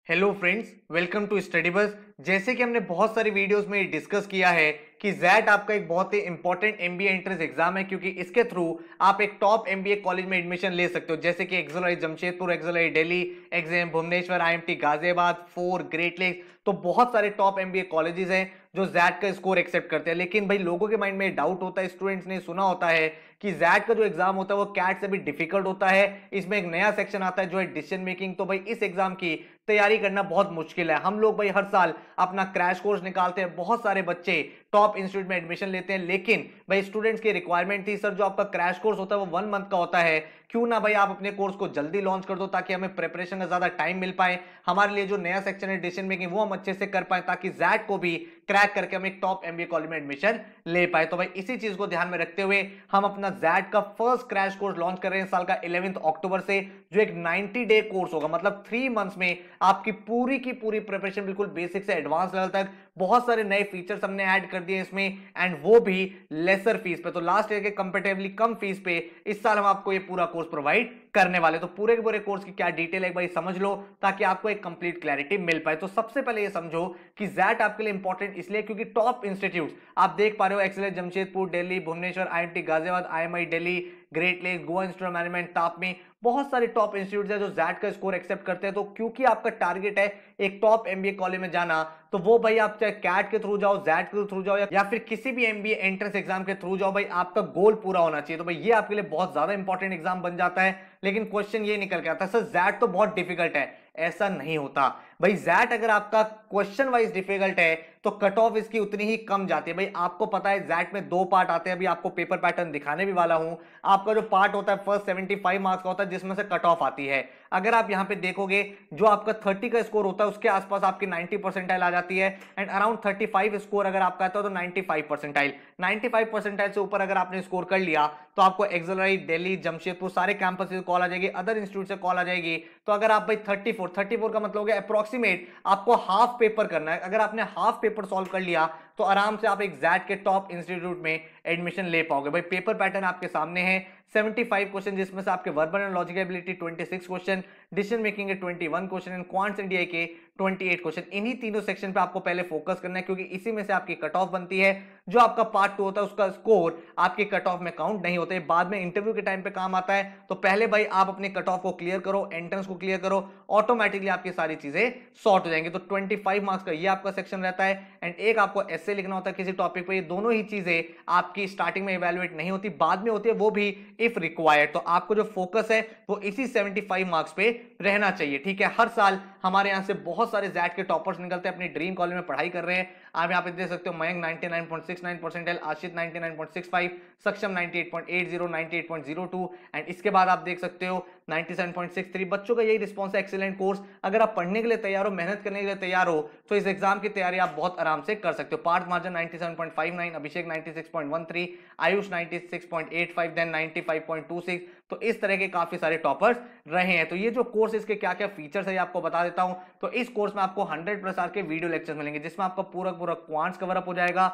Hello friends, welcome to study bus. जैसे कि हमने बहुत सारी वीडियोस में डिस्कस किया है कि जैट आपका एक बहुत ही इंपॉर्टेंट एमबीए एंट्रेंस एग्जाम है, क्योंकि इसके थ्रू आप एक टॉप एमबीए कॉलेज में एडमिशन ले सकते हो, जैसे कि XL Jamshedpur, XL Delhi, XM Bhubaneswar, IMT Ghaziabad, four great lakes. तो बहुत सारे टॉप एमबीए कॉलेजेस हैं जो जैट का स्कोर एक्सेप्ट करते हैं। लेकिन भाई लोगों के माइंड में डाउट होता है, स्टूडेंट्स ने सुना होता है कि जैट का जो एग्जाम होता है वो कैट से भी डिफिकल्ट होता है। इसमें एक नया सेक्शन आता है जो है डिसीजन मेकिंग। तो भाई इस एग्जाम की तैयारी करना बहुत मुश्किल है। हम लोग भाई हर साल अपना क्रैश कोर्स निकालते हैं, बहुत सारे बच्चे टॉप इंस्टीट्यूट में एडमिशन लेते हैं, लेकिन भाई स्टूडेंट्स की रिक्वायरमेंट थी, सर जो आपका क्रैश कोर्स होता है वो 1 मंथ का होता है, क्यों ना भाई आप अपने कोर्स को जल्दी लॉन्च कर दो ताकि हमें प्रिपरेशन का ज्यादा टाइम मिल पाए। हमारे लिए जो नया सेक्शन है डिसीजन मेकिंग वो हम अच्छे से कर पाए, ताकि जैट को भी क्रैक करके हम एक टॉप एमबीए कॉलेज में एडमिशन ले पाए। तो भाई इसी चीज को ध्यान में रखते हुए हम अपना जैट का फर्स्ट क्रैश कोर्स लॉन्च कर रहे हैं साल का 11 अक्टूबर से, जो एक 90 डे कोर्स होगा। मतलब 3 मंथ्स में आपकी पूरी की पूरी प्रिपरेशन बिल्कुल बेसिक से एडवांस लेवल तक, बहुत सारे नए फीचर्स हमने ऐड कर दिए इसमें, एंड वो भी लेसर फीस पे। तो लास्ट ईयर के कंपेरेटिवली कम फीस पे इस साल हम आपको ये पूरा कोर्स प्रोवाइड करने वाले। तो पूरे के पूरे कोर्स की क्या डिटेल है एक बार समझ लो, ताकि आपको एक कंप्लीट क्लैरिटी मिल पाए। तो सबसे पहले ये समझो कि जैट आपके लिए इंपॉर्टेंट इसलिए क्योंकि टॉप इंस्टीट्यूट आप देख पा रहे हो, XL Jamshedpur, Delhi, Bhubaneswar, IIT Ghaziabad, IMI Delhi, great lakes, Goa institute of management, TAPMI, बहुत सारे टॉप इंस्टीट्यूट है जो जैट का स्कोर एक्सेप्ट करते हैं। तो क्योंकि आपका टारगेट है एक टॉप एमबीए कॉलेज में जाना, तो वो भाई आप चाहे कैट के थ्रू जाओ, जैट के थ्रू जाओ, या फिर किसी भी एमबीए एंट्रेंस एग्जाम के थ्रू जाओ, भाई आपका गोल पूरा होना चाहिए। तो भाई ये आपके लिए बहुत ज्यादा इंपॉर्टेंट एग्जाम बन जाता है। लेकिन क्वेश्चन ये निकल के आता है, सर जैट तो बहुत डिफिकल्ट है। ऐसा नहीं होता भाई, जैट अगर आपका क्वेश्चन वाइज डिफिकल्ट है तो कट ऑफ इसकी उतनी ही कम जाती है। भाई आपको पता है जैट में 2 पार्ट आते हैं, अभी आपको पेपर पैटर्न दिखाने भी वाला हूं। आपका जो पार्ट होता है फर्स्ट 75 मार्क्स का होता है, जिसमें से कट ऑफ आती है। अगर आप यहां पे देखोगे जो आपका 30 का स्कोर होता है उसके आसपास आपकी 90 परसेंटाइल आ जाती है, एंड अराउंड 35 स्कोर अगर आपका आता है तो 95 परसेंटाइल। 95 परसेंटाइल से ऊपर अगर आपने स्कोर कर लिया तो आपको एक्सएल दिल्ली, जमशेदपुर सारे कैंपस से कॉल आ जाएगी, अदर इंस्टीट्यूट से कॉल आ जाएगी। तो अगर आप भाई 34 का मतलब हो गया अप्रोक्सीमेट आपको हाफ पेपर करना है। अगर आपने हाफ पेपर सॉल्व कर लिया तो आराम से आप एक जैट के टॉप इंस्टीट्यूट में एडमिशन ले पाओगे। भाई पेपर पैटर्न आपके सामने है, 75 क्वेश्चन, जिसमें से आपके verbal and logical ability 26 question, decision making के 21 question, and quants and DI के 28 क्वेश्चन। इन्हीं तीनों सेक्शन पे आपको पहले फोकस करना है, क्योंकि इसी में से आपकी कट ऑफ बनती है। जो आपका पार्ट 2 होता है उसका स्कोर आपके कट ऑफ में काउंट नहीं होते, बाद में इंटरव्यू के टाइम पे काम आता है। तो पहले भाई आप अपने कट ऑफ को क्लियर करो, एंट्रेंस को क्लियर करो, ऑटोमेटिकली आपकी सारी चीजें सॉर्ट हो जाएंगी। तो 25 मार्क्स का ये आपका सेक्शन रहता है, एंड एक आपको एस्से लिखना होता है किसी टॉपिक पे। ये दोनों ही चीजें आपकी स्टार्टिंग में इवैल्यूएट नहीं होती, बाद में होती है, वो भी इफ रिक्वायर्ड। तो आपको जो फोकस है वो इसी 75 मार्क्स पे रहना चाहिए, ठीक है। हर साल हमारे यहां से बहुत सारे जैट के टॉपर्स निकलते हैं, अपनी ड्रीम कॉलेज में पढ़ाई कर रहे हैं। आप यहाँ पे देख सकते हो, मयंक 99.69 परसेंटाइल, आशित 99.65, सक्षम 98.80, 98.02, एंड इसके बाद आप देख सकते हो 97.63। बच्चों का यही रिस्पॉन्स है, एक्सीलेंट कोर्स। अगर आप पढ़ने के लिए तैयार हो, मेहनत करने के लिए तैयार हो, तो इस एग्जाम की तैयारी आप बहुत आराम से कर सकते हो। पार्थ महाजन 97.59, अभिषेक 96.13, आयुष 96.85, देन 95.26। तो इस तरह के काफी सारे टॉपर्स रहे हैं। तो ये जो कोर्स, इसके क्या क्या फीचर्स है आपको बता देता हूं। तो इस कोर्स में आपको 100+ आवर के वीडियो लेक्चर मिलेंगे, जिसमें आपका पूरा पूरा क्वांट्स कवर अप हो जाएगा,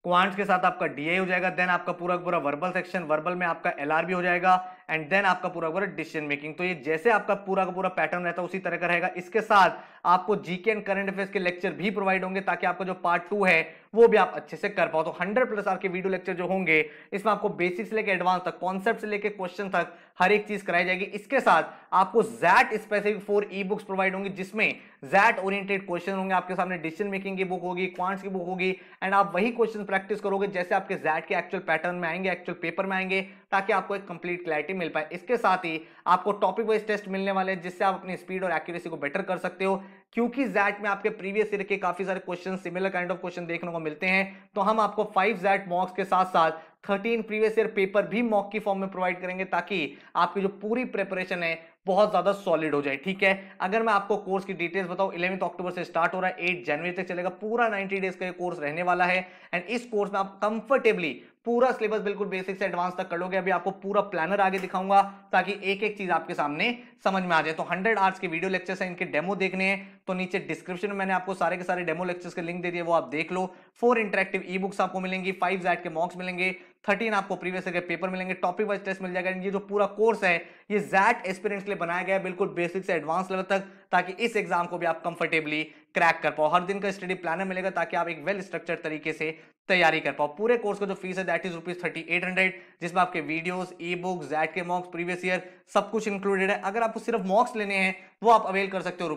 क्वांट्स के साथ आपका डीआई हो जाएगा, देन आपका पूरा पूरा वर्बल सेक्शन, वर्बल में आपका एलआर भी हो जाएगा, एंड देन आपका पूरा पूरा डिसीजन मेकिंग। तो ये जैसे आपका पूरा का पूरा पैटर्न रहता है उसी तरह का रहेगा। इसके साथ आपको जीके एंड करंट अफेयर्स के लेक्चर भी प्रोवाइड होंगे, ताकि आपका जो पार्ट 2 है वो भी आप अच्छे से कर पाओ। तो 100+ आवर के वीडियो लेक्चर जो होंगे, इसमें आपको बेसिक से लेकर एडवांस तक, कॉन्सेप्ट से लेकर क्वेश्चन तक हर एक चीज कराई जाएगी। इसके साथ आपको XAT specific 4 e books provide होंगी, जिसमें जैट ओरिएंटेड क्वेश्चन होंगे आपके सामने, डिसीजन मेकिंग की बुक होगी, क्वांट्स की बुक होगी, एंड आप वही क्वेश्चन प्रैक्टिस करोगे जैसे आपके जैट के एक्चुअल पैटर्न में आएंगे, एक्चुअल पेपर में आएंगे, ताकि आपको एक कंप्लीट क्लैरिटी मिल पाए। इसके साथ ही आपको टॉपिक वाइज टेस्ट मिलने वाले हैं, जिससे आप अपनी स्पीड और एक्यूरेसी को बेटर कर सकते हो। क्योंकि जैट में आपके प्रीवियस ईयर के काफी सारे question, similar kind of question देखने को मिलते हैं, तो हम आपको 5 जैट मॉक्स के साथ साथ 13 प्रीवियस ईयर पेपर भी मॉक की फॉर्म में प्रोवाइड करेंगे, ताकि आपकी जो पूरी प्रिपरेशन है बहुत ज्यादा सॉलिड हो जाए, ठीक है। अगर मैं आपको कोर्स की डिटेल्स बताऊं, 11 अक्टूबर से स्टार्ट हो रहा है, 8 जनवरी तक चलेगा, पूरा 90 डेज का ये कोर्स रहने वाला है। एंड इस कोर्स में आप कंफर्टेबली पूरा सिलेबस बिल्कुल बेसिक से एडवांस तक कर लोगे। अभी आपको पूरा प्लानर आगे दिखाऊंगा, ताकि एक एक चीज आपके सामने समझ में आ जाए। तो 100 आवर्स के वीडियो लेक्चर्स हैं, इनके डेमो देखने हैं तो नीचे डिस्क्रिप्शन में मैंने आपको सारे के सारे डेमो लेक्चर्स के लिंक दे दिए, वो आप देख लो। 4 इंटरेक्टिव ई बुक्स आपको मिलेंगी, 5 जैट के मॉक्स मिलेंगे, 13 आपको प्रीवियस ईयर के पेपर मिलेंगे, टॉपिक वाइज टेस्ट मिल जाएगा। ये जो पूरा कोर्स है ये जैट एस्पिरेंट्स के लिए बनाया गया है, बिल्कुल बेसिक से एडवांस लेवल तक, ताकि इस एग्जाम को भी आप कंफर्टेबली क्रैक कर पाओ। हर दिन का स्टडी प्लानर मिलेगा ताकि आप एक वेल स्ट्रक्चर्ड तरीके से तैयारी कर पाओ। पूरे कोर्स का जो फीस है दैट इज ₹3800, जिसमें आपके वीडियोस, ई बुक, जैट के मॉक्स, प्रीवियस ईयर सब कुछ इंक्लूडेड है। अगर आपको सिर्फ मॉक्स लेने हैं वो आप अवेल कर सकते हो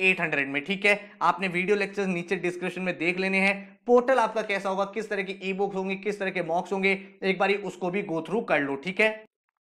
₹800 में, ठीक है। आपने वीडियो लेक्चर्स नीचे डिस्क्रिप्शन में देख लेने हैं। पोर्टल आपका कैसा होगा, किस तरह की ई बुक्स होंगी, किस तरह के मॉक्स होंगे, एक बारी उसको भी गो थ्रू कर लो, ठीक है।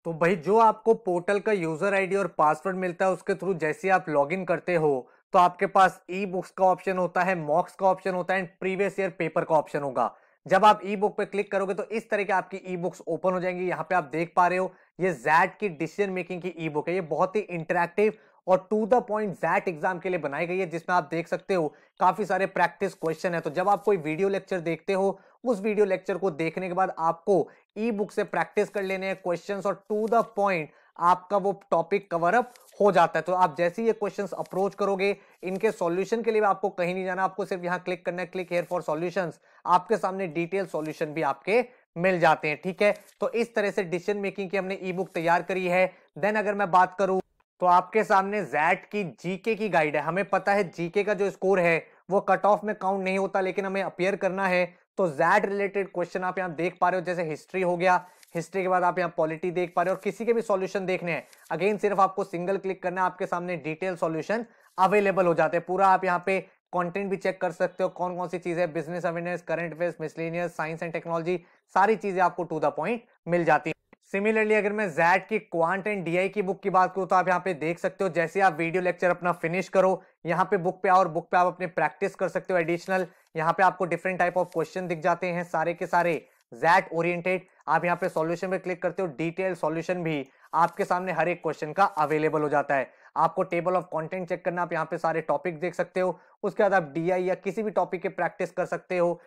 तो भाई जो आपको पोर्टल का यूजर आईडी और पासवर्ड मिलता है उसके थ्रू जैसे आप लॉगिन करते हो तो आपके पास ई बुक्स का ऑप्शन होता है, मॉक्स का ऑप्शन होता है एंड प्रीवियस ईयर पेपर का ऑप्शन होगा। जब आप ई बुक पे क्लिक करोगे तो इस तरह की आपकी ई बुक्स ओपन हो जाएंगी। यहाँ पे आप देख पा रहे हो ये जैट की डिसीजन मेकिंग की ई बुक है। ये बहुत ही इंटरैक्टिव और to the point XAT exam के लिए बनाई गई है, जिसमें आप देख सकते हो काफी सारे प्रैक्टिस क्वेश्चन है। तो जब आप कोई वीडियो लेक्चर देखते हो उस वीडियो लेक्चर को देखने के बाद आपको ई बुक से प्रैक्टिस कर लेने हैं क्वेश्चंस और टू द पॉइंट आपका वो टॉपिक कवर अप हो जाता है। तो आप जैसे ही ये क्वेश्चंस अप्रोच करोगे इनके सॉल्यूशन के लिए आपको कहीं नहीं जाना, आपको सिर्फ यहां क्लिक करना है, क्लिक हियर फॉर सॉल्यूशंस। आपके सामने डिटेल सॉल्यूशन भी आपके मिल जाते हैं, ठीक है। तो इस तरह से डिसीजन मेकिंग की हमने ई बुक तैयार करी है। देन अगर मैं बात करूं तो आपके सामने जैट की जीके की गाइड है। हमें पता है जीके का जो स्कोर है वो कट ऑफ में काउंट नहीं होता, लेकिन हमें अपियर करना है। तो जैट रिलेटेड क्वेश्चन आप यहां देख पा रहे हो, जैसे हिस्ट्री हो गया, हिस्ट्री के बाद आप यहाँ पॉलिटी देख पा रहे हो और किसी के भी सॉल्यूशन देखने हैं अगेन सिर्फ आपको सिंगल क्लिक करना है, आपके सामने डिटेल सॉल्यूशन अवेलेबल हो जाते हैं। पूरा आप यहाँ पे कंटेंट भी चेक कर सकते हो, कौन कौन सी चीजें, business awareness, current affairs, miscellaneous, science and technology, सारी चीजें आपको टू द पॉइंट मिल जाती है। सिमिलरली अगर मैं जैट की क्वांट एंड डीआई की बुक की बात करूं तो आप यहाँ पे देख सकते हो, जैसे आप वीडियो लेक्चर अपना फिनिश करो यहाँ पे बुक पे आओ और बुक पे आप अपने प्रैक्टिस कर सकते हो एडिशनल। यहाँ पे आपको डिफरेंट टाइप ऑफ क्वेश्चन दिख जाते हैं, सारे के सारे जैट ओरिएंटेड। आप यहाँ पे सॉल्यूशन पे क्लिक करते हो, डिटेल सॉल्यूशन भी आपके सामने हर एक क्वेश्चन का अवेलेबल हो जाता है। आपको टेबल ऑफ कंटेंट चेक करना, आप यहाँ पे सारे टॉपिक देख सकते हो। उसके बाद आप डीआई या किसी भी टॉपिक के प्रैक्टिस कर सकते हो,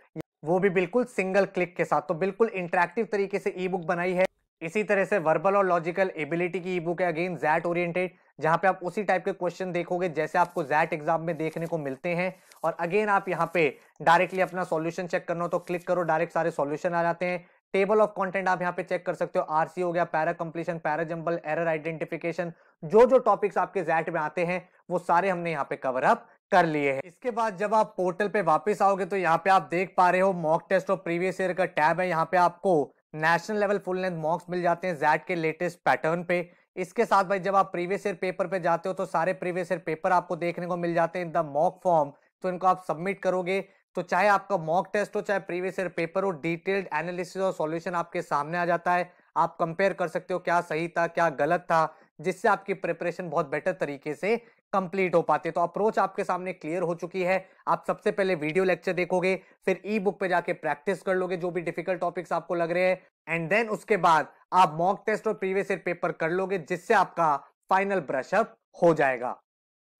वो भी बिल्कुल सिंगल क्लिक के साथ। तो बिल्कुल इंटरेक्टिव तरीके से ई बुक बनाई है। इसी तरह से वर्बल और लॉजिकल एबिलिटी की ई बुक है, अगेन जैट ओरिएंटेड, जहां पे आप उसी टाइप के क्वेश्चन देखोगे जैसे आपको जैट एग्जाम में देखने को मिलते हैं। और अगेन आप यहाँ पे डायरेक्टली अपना सॉल्यूशन चेक करना हो तो क्लिक करो, डायरेक्ट सारे सॉल्यूशन आ जाते हैं। टेबल ऑफ कंटेंट आप यहाँ पे चेक कर सकते हो, आरसी हो गया, para completion, para jumble, error identification, जो जो टॉपिक्स आपके जैट में आते हैं वो सारे हमने यहाँ पे कवर अप कर लिए हैं। इसके बाद जब आप पोर्टल पे वापस आओगे तो यहाँ पे आप देख पा रहे हो मॉक टेस्ट और प्रीवियस ईयर का टैब है। यहाँ पे आपको national level full length mocks मिल जाते हैं जैट के लेटेस्ट पैटर्न पे। इसके साथ भाई जब आप प्रीवियस ईयर पेपर पे जाते हो तो सारे प्रीवियस ईयर पेपर आपको देखने को मिल जाते हैं इन द मॉक फॉर्म। तो इनको आप सबमिट करोगे तो चाहे आपका मॉक टेस्ट हो चाहे प्रीवियस ईयर पेपर हो, डिटेल्ड एनालिसिस और सॉल्यूशन आपके सामने आ जाता है। आप कंपेयर कर सकते हो क्या सही था क्या गलत था, जिससे आपकी प्रिपरेशन बहुत बेटर तरीके से कंप्लीट हो पाते। तो अप्रोच आपके सामने क्लियर हो चुकी है। आप सबसे पहले वीडियो लेक्चर देखोगे, फिर ई बुक पे जाके प्रैक्टिस कर लोगे जो भी डिफिकल्ट टॉपिक्स आपको लग रहे हैं, एंड देन उसके बाद आप मॉक टेस्ट और प्रीवियस ईयर पेपर कर लोगे, जिससे आपका फाइनल ब्रशअप हो जाएगा।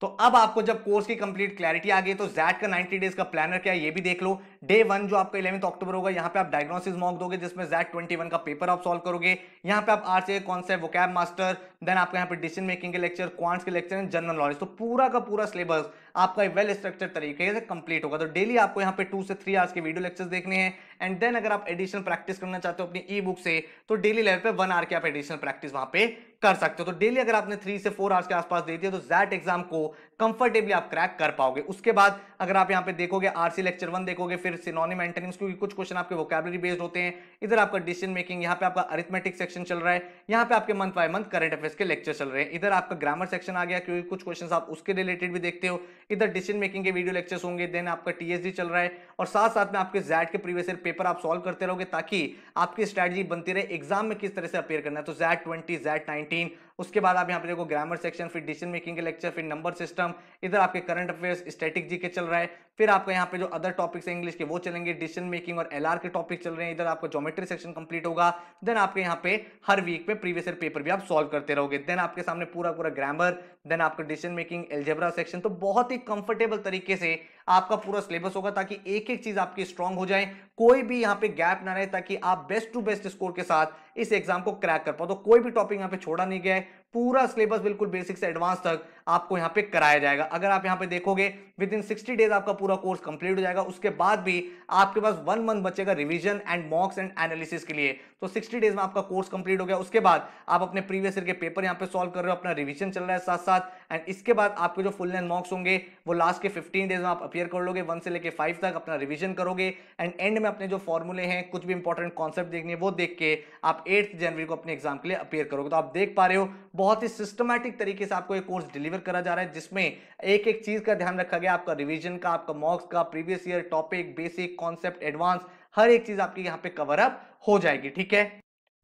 तो अब आपको जब कोर्स की कंप्लीट क्लैरिटी आ गई तो जैट का 90 डेज का प्लानर क्या है ये भी देख लो। डे 1 जो आपका 11 अक्टूबर होगा, यहाँ पे आप डायग्नोसिस मॉक दोगे जिसमें जैट 21 का पेपर आप सॉल्व करोगे। यहाँ पे आप RCA concept, vocab master, then आपका यहाँ पे डिसीजन मेकिंग के लेक्चर, क्वांट्स के लेक्चर एंड जनरल नॉलेज। तो पूरा का पूरा सिलेबस आपका वेल स्ट्रक्चर्ड तरीके से कंप्लीट होगा। तो डेली आपको यहाँ पे 2 से 3 आवर्स के वीडियो लेक्चर्स देखने हैं, एंड देन अगर आप एडिशनल प्रैक्टिस करना चाहते हो अपनी ई बुक से तो डेली लेवल पे 1 आवर की आप एडिशनल प्रैक्टिस वहां पे कर सकते हो। तो डेली अगर आपने 3 से 4 आवर्स के आसपास दे दिया तो जैट एग्जाम को कंफर्टेबली आप क्रैक कर पाओगे। उसके बाद अगर आप यहाँ पे देखोगे आरसी लेक्चर 1 देखोगे, फिर सिनोनिम एंटोनिम्स, क्योंकि कुछ क्वेश्चन आपके वोकैबुलरी बेस्ड होते हैं। इधर आपका डिसीजन मेकिंग, यहाँ पे आपका अरिथमेटिक सेक्शन चल रहा है, यहाँ पे आपके month by month current affairs के लेक्चर चल रहे हैं। इधर आपका ग्रामर सेक्शन आ गया क्योंकि कुछ क्वेश्चंस आप उसके रिलेटेड भी देखते हो। इधर डिसीजन मेकिंग के वीडियो लेक्चर्स होंगे, देन आपका टीएसडी चल रहा है, और साथ साथ में आपके जैट के प्रीवियस ईयर पेपर आप सॉल्व करते रहोगे ताकि आपकी स्ट्रेटजी बनती रहे एग्जाम में किस तरह से अपेयर करना है। तो जैट 20, जैट 19, उसके बाद आप यहाँ पे देखो ग्रामर सेक्शन, फिर डिसीजन मेकिंग के लेक्चर, फिर नंबर सिस्टम, इधर आपके करंट अफेयर्स, स्टैटिक जीके चल रहा है, फिर आपका यहाँ पे जो अदर टॉपिक्स हैं इंग्लिश के वो चलेंगे, डिसीजन मेकिंग और एलआर के टॉपिक चल रहे हैं। इधर आपका ज्योमेट्री सेक्शन कंप्लीट होगा, देन आपके यहाँ पे हर वीक में प्रीवियस ईयर पेपर भी आप सॉल्व करते रहोगे। देन आपके सामने पूरा पूरा ग्रामर, देन आपका डिसीजन मेकिंग, एल्जेब्रा सेक्शन। तो बहुत ही कंफर्टेबल तरीके से आपका पूरा सिलेबस होगा, ताकि एक एक चीज आपकी स्ट्रांग हो जाए, कोई भी यहाँ पे गैप ना रहे, ताकि आप बेस्ट टू बेस्ट स्कोर के साथ इस एग्जाम को क्रैक कर पाओ। तो कोई भी टॉपिक यहाँ पे छोड़ा नहीं गया है, पूरा सिलेबस बिल्कुल बेसिक से एडवांस तक आपको यहाँ पे कराया जाएगा। अगर आप यहाँ पे देखोगे विद इन 60 डेज आपका पूरा कोर्स कंप्लीट हो जाएगा। उसके बाद भी आपके पास 1 मंथ बचेगा रिवीजन एंड मॉक्स एंड एनालिसिस के लिए। तो 60 डेज में आपका कोर्स कंप्लीट हो गया। उसके बाद आप अपने प्रीवियस ईयर के पेपर यहाँ पे सॉल्व कर रहे हो, अपना रिवीजन चल रहा है साथ साथ, एंड इसके बाद आपके जो फुल लेंथ मॉक्स होंगे वो लास्ट के 15 डेज में आप अपियर कर लोगे। 1 से लेके 5 तक अपना रिवीजन करोगे, एंड एंड में अपने जो फॉर्मूले हैं, कुछ भी इंपॉर्टेंट कॉन्सेप्ट देखनी है वो देख के आप 8 जनवरी को अपने एग्जाम के लिए अपियर करोगे। तो आप देख पा रहे हो बहुत ही सिस्टमैटिक तरीके से आपको एक कोर्स डिलीवर करा जा रहा है, जिसमें एक एक चीज का ध्यान रखा गया, आपका रिवीजन का, आपका मॉक्स का, previous year topic, basic concept, advance, हर एक चीज आपकी यहाँ पे कवर अप हो जाएगी। ठीक है,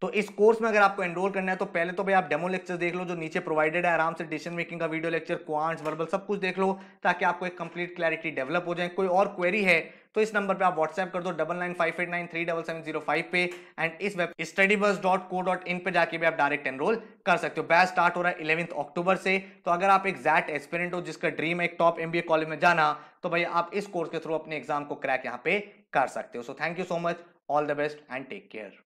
तो इस कोर्स में अगर आपको एनरोल करना है तो पहले तो भाई आप डेमो लेक्चर देख लो जो नीचे प्रोवाइडेड है, आराम से डिसीजन मेकिंग का वीडियो लेक्चर, क्वांट्स, वर्बल सब कुछ देख लो, ताकि आपको एक कंप्लीट क्लैरिटी डेवलप हो जाए। कोई और क्वेरी है तो इस नंबर पे आप व्हाट्सएप कर दो 9958937705 पे, एंड इस वेब studybus.co.in पे जाके भी आप डायरेक्ट एनरोल कर सकते हो। बैच स्टार्ट हो रहा है 11 अक्टूबर से। तो अगर आप एक एग्जैक्ट एस्पिरेंट हो जिसका ड्रीम है एक टॉप एमबीए कॉलेज में जाना, तो भाई आप इस कोर्स के थ्रू अपने एग्जाम को क्रैक यहाँ पे कर सकते हो। So thank you so much, all the best and take care.